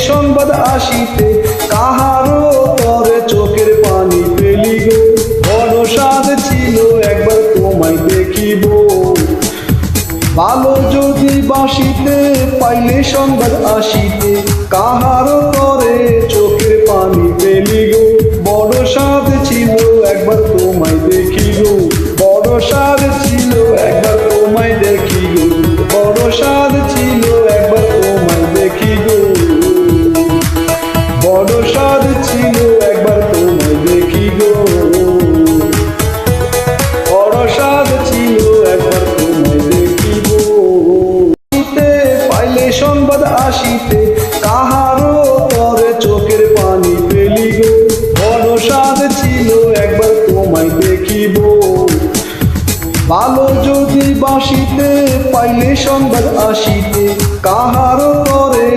সংবাদ আসিতে কাহারো তরে চোখের পানি পেলি গো। বড় স্বাদ ছিল একবার তোমায় দেখিব, ভালো যদি বাসিতে পাইলে সংবাদ আসিতে কাহারো তরে চোখের পানি পেলি গো। বড় স্বাদ ছিল একবার তোমায় দেখি গো, বড় স্বাদ ছিল একবার তোমায় দেখি গো, বড় স্বাদ ছিল একবার তোমায় দেখি গো, বড় স্বাদ ছিল একবার তোমায় দেখি গো, বড় স্বাদ ছিল একবার তোমায় দেখিব। পাইলে সংবাদ আসিতে কাহারো তরে চোখের পানি পেলি গো। বড় স্বাদ ছিল একবার তোমায় দেখিব, ভালো যদি বাসিতে পাইলে সংবাদ আসিতে কাহারো